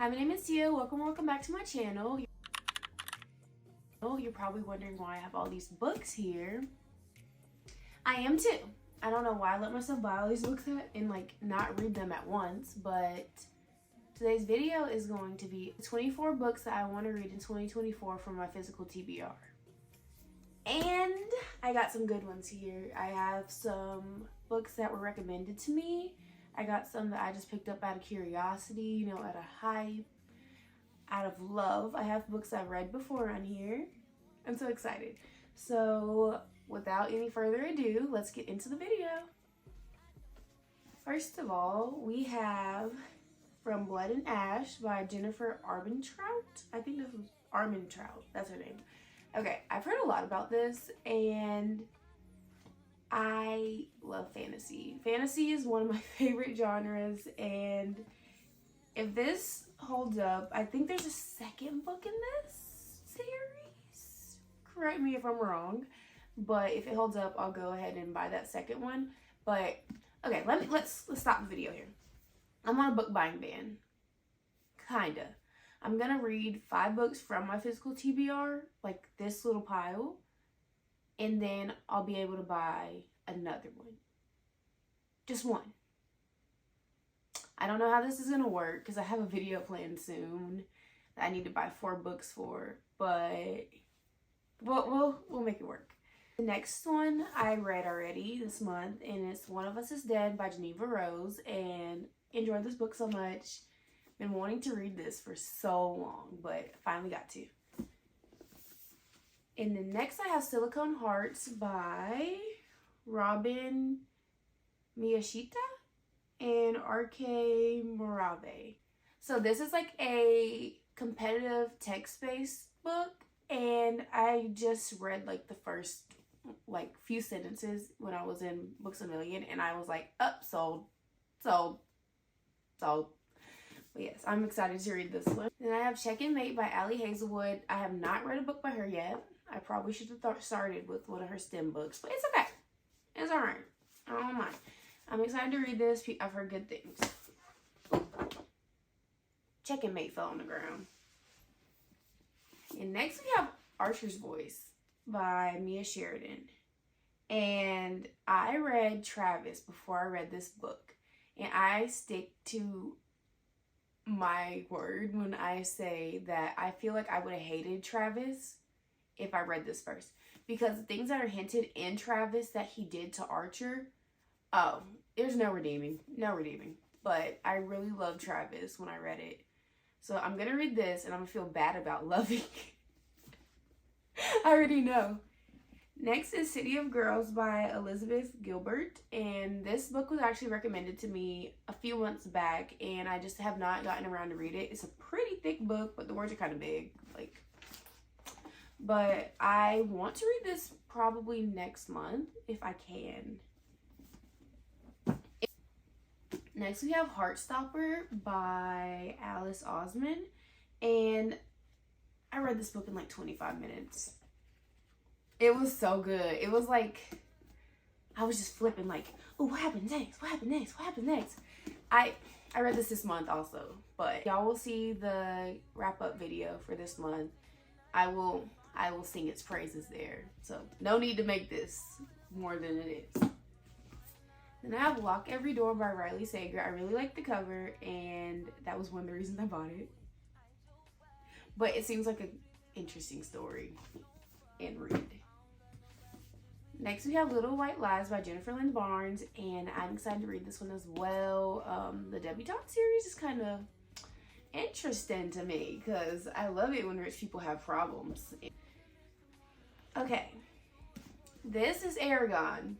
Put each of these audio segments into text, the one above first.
Hi, my name is Tia. Welcome back to my channel. You're probably wondering why I have all these books here. I am too. I don't know why I let myself buy all these books and not read them at once, but today's video is going to be 24 books that I want to read in 2024 for my physical TBR. And I got some good ones here. I have some books that were recommended to me. I got some that I just picked up out of curiosity, out of hype, out of love. I have books I've read before on here. I'm so excited. So without any further ado, let's get into the video. First of all, we have From Blood and Ash by Jennifer Armentrout. I think this was Armentrout. That's her name. Okay, I've heard a lot about this and I love fantasy. Fantasy is one of my favorite genres, and if this holds up, I think there's a second book in this series. Correct me if I'm wrong, but if it holds up, I'll go ahead and buy that second one. But okay, let's stop the video here. I'm on a book buying ban. Kinda. I'm gonna read 5 books from my physical TBR, like this little pile, and then I'll be able to buy another one. Just one. I don't know how this is gonna work because I have a video planned soon that I need to buy 4 books for, but we'll make it work. The next one I read already this month, and it's One of Us is Dead by Geneva Rose, and enjoyed this book so much. Been wanting to read this for so long, but finally got to. And then next I have Silicone Hearts by Robin Miyashita and R.K. Morave. So this is like a competitive text-based book, and I just read like the first few sentences when I was in Books A Million, and I was like, sold. But yes, I'm excited to read this one. Then I have Check and Mate by Allie Hazelwood. I have not read a book by her yet. I probably should have started with one of her STEM books, but it's okay. It's alright. I don't mind. I'm excited to read this. I've heard good things. Check and Mate fell on the ground. And next we have Archer's Voice by Mia Sheridan. And I read Travis before I read this book. And I stick to my word when I say that I feel like I would have hated Travis if I read this first. Because the things that are hinted in Travis that he did to Archer, there's no redeeming. No redeeming. But I really loved Travis when I read it. So I'm going to read this and I'm going to feel bad about loving I already know. Next is City of Girls by Elizabeth Gilbert, and this book was actually recommended to me a few months back, and I just have not gotten around to read it. It's a pretty thick book, but the words are kind of big, but I want to read this probably next month if I can. Next we have Heartstopper by Alice Osman, and I read this book in 25 minutes. It was so good. It was I was just flipping oh, what happened next? What happened next? What happened next? I read this month also, but y'all will see the wrap-up video for this month. I will sing its praises there. So no need to make this more than it is. Then I have Lock Every Door by Riley Sager. I really like the cover, and that was one of the reasons I bought it. But it seems like an interesting story and read. Next we have Little White Lies by Jennifer Lynn Barnes, and I'm excited to read this one as well. The Debutante series is kind of interesting to me because I love it when rich people have problems. Okay, this is Eragon.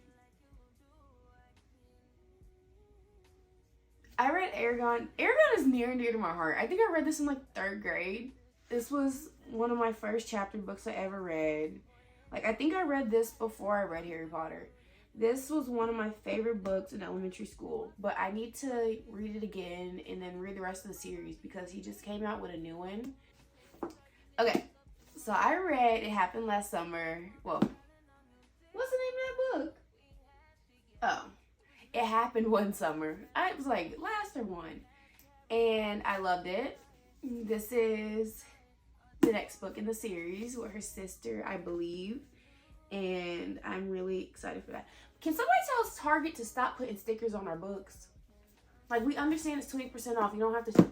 I read Eragon. Eragon is near and dear to my heart. I think I read this in 3rd grade. This was one of my first chapter books I ever read. I think I read this before I read Harry Potter. This was one of my favorite books in elementary school, but I need to read it again and then read the rest of the series because he just came out with a new one. Okay, so I read It Happened Last Summer. Well, what's the name of that book? Oh, It Happened One Summer. I was last or one. And I loved it. This is the next book in the series with her sister, I believe. And I'm really excited for that. Can somebody tell us Target to stop putting stickers on our books? Like, we understand it's 20% off. You don't have to.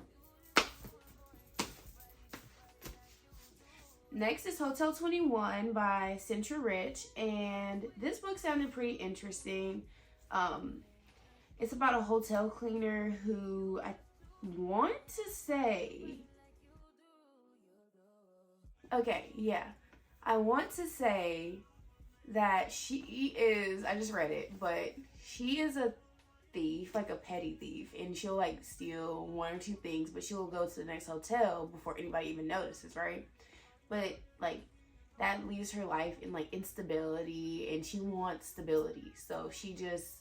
Next is Hotel 21 by Centra Rich. And this book sounded pretty interesting. It's about a hotel cleaner who I want to say... Okay, yeah. I want to say that she is, I just read it, but she is a thief, like a petty thief, and she'll like steal one or two things, but she'll go to the next hotel before anybody even notices, right? But like that leaves her life in like instability, and she wants stability, so she just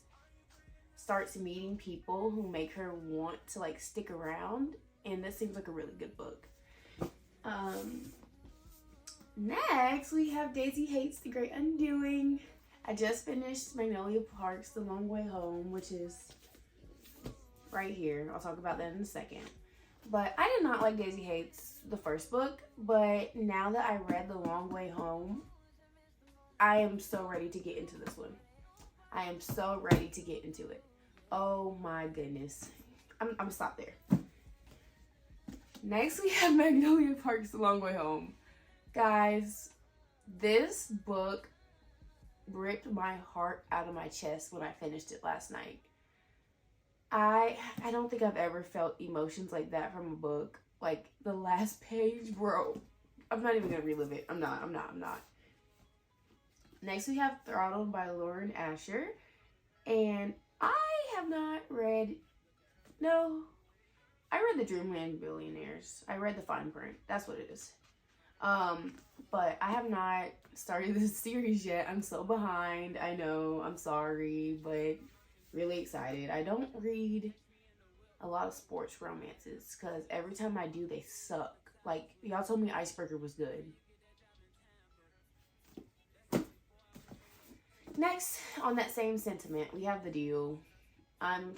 starts meeting people who make her want to like stick around, and this seems like a really good book. Next, we have Daisy Hates the Great Undoing. I just finished Magnolia Park's The Long Way Home, which is right here. I'll talk about that in a second. But I did not like Daisy Hates the first book, but now that I read The Long Way Home, I am so ready to get into this one. I am so ready to get into it. Oh my goodness. I'm gonna stop there. Next, we have Magnolia Park's The Long Way Home. Guys, this book ripped my heart out of my chest when I finished it last night. I don't think I've ever felt emotions like that from a book. Like, the last page, bro. I'm not even gonna relive it. I'm not. Next, we have Throttled by Lauren Asher. And I have not read... No. I read The Dreamland Billionaires. I read the fine print. That's what it is. But I have not started this series yet. I'm so behind. I know. I'm sorry. But really excited. I don't read a lot of sports romances because every time I do, they suck. Like, y'all told me Icebreaker was good. Next, on that same sentiment, we have The Deal. I'm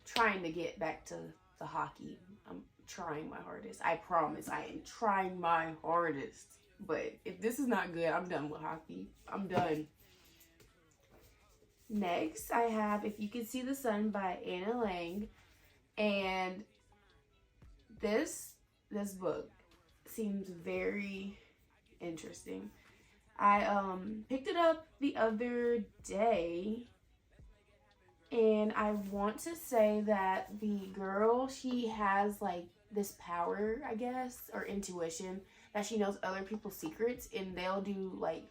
trying to get back to the hockey. I'm trying my hardest. I promise I am trying my hardest. But if this is not good, I'm done with hockey. I'm done. Next, I have If You Could See the Sun by Anna Lang. And this book seems very interesting. I picked it up the other day, and I want to say that the girl, she has like this power, I guess, or intuition, that she knows other people's secrets, and they'll do like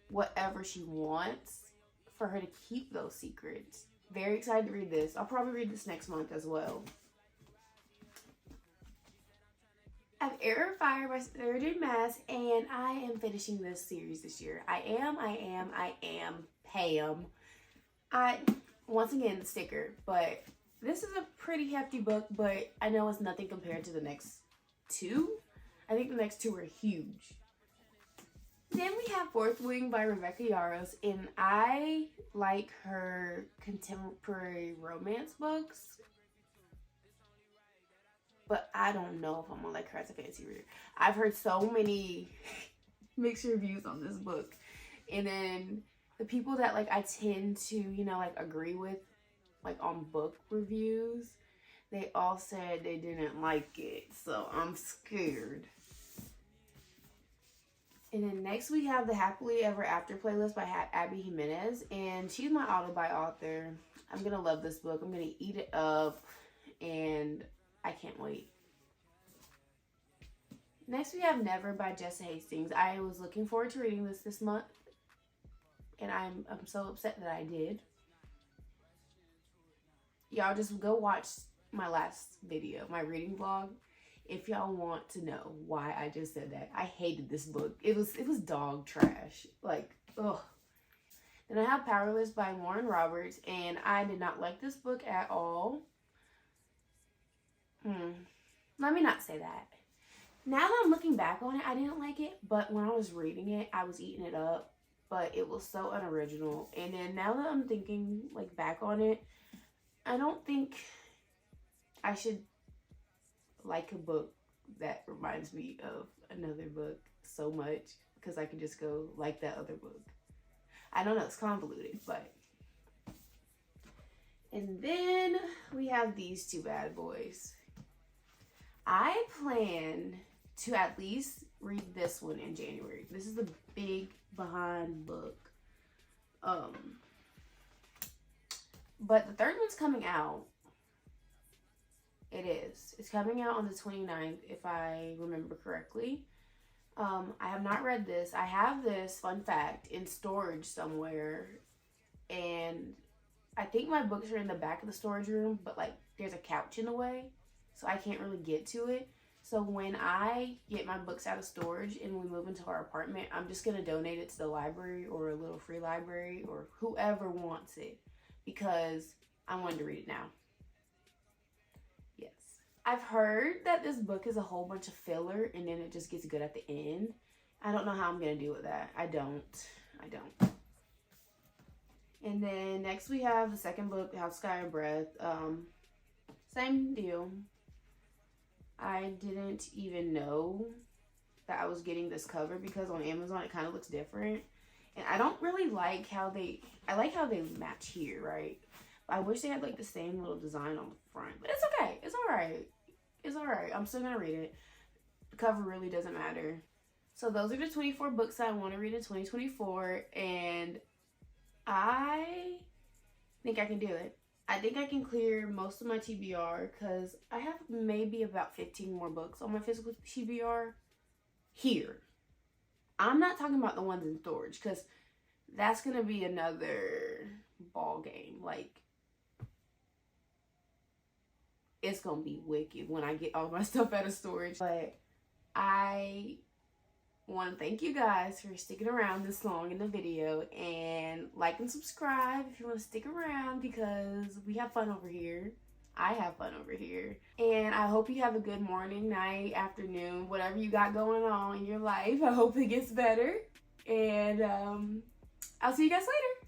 whatever she wants for her to keep those secrets. Very excited to read this. I'll probably read this next month as well. I have Air of Fire by Third Mass, and I am finishing this series this year. I am Pam. Once again, the sticker, but this is a pretty hefty book, but I know it's nothing compared to the next two. I think the next two are huge. Then we have Fourth Wing by Rebecca Yarros, and I like her contemporary romance books, but I don't know if I'm gonna like her as a fantasy reader. I've heard so many mixed reviews on this book, and then the people that like I tend to, you know, like agree with, like on book reviews, they all said they didn't like it, so I'm scared. And then next we have the Happily Ever After playlist by Abby Jimenez, and she's my auto-buy author. I'm gonna love this book. I'm gonna eat it up, and I can't wait. Next we have Never by Jessa Hastings. I was looking forward to reading this month, and I'm so upset that I did. Y'all just go watch my last video, my reading vlog, if y'all want to know why I just said that. I hated this book. It was dog trash. Like, ugh. Then I have Powerless by Lauren Roberts, and I did not like this book at all. Let me not say that. Now that I'm looking back on it, I didn't like it, but when I was reading it, I was eating it up. But it was so unoriginal. And then now that I'm thinking like back on it, I don't think I should like a book that reminds me of another book so much because I can just go like that other book. I don't know, it's convoluted, but. And then we have these two bad boys. I plan to at least read this one in January. This is the big behind book. But the third one's coming out. It is. It's coming out on the 29th, if I remember correctly. I have not read this. I have this, fun fact, in storage somewhere. And I think my books are in the back of the storage room, but like there's a couch in the way, so I can't really get to it. So when I get my books out of storage and we move into our apartment, I'm just going to donate it to the library or a little free library or whoever wants it, because I wanted to read it now. Yes. I've heard that this book is a whole bunch of filler and then it just gets good at the end. I don't know how I'm going to deal with that. I don't. And then next we have the second book, House, Sky, and Breath. Same deal. I didn't even know that I was getting this cover because on Amazon it kind of looks different. And I don't really like how I like how they match here, right? But I wish they had like the same little design on the front. But it's okay. It's alright. It's alright. I'm still going to read it. The cover really doesn't matter. So those are the 24 books that I want to read in 2024. And I think I can do it. I think I can clear most of my TBR because I have maybe about 15 more books on my physical TBR here. I'm not talking about the ones in storage because that's going to be another ball game. Like, it's going to be wicked when I get all my stuff out of storage. But I want to thank you guys for sticking around this long in the video, and like and subscribe if you want to stick around because we have fun over here. I have fun over here, and I hope you have a good morning, night, afternoon, whatever you got going on in your life. I hope it gets better, and I'll see you guys later.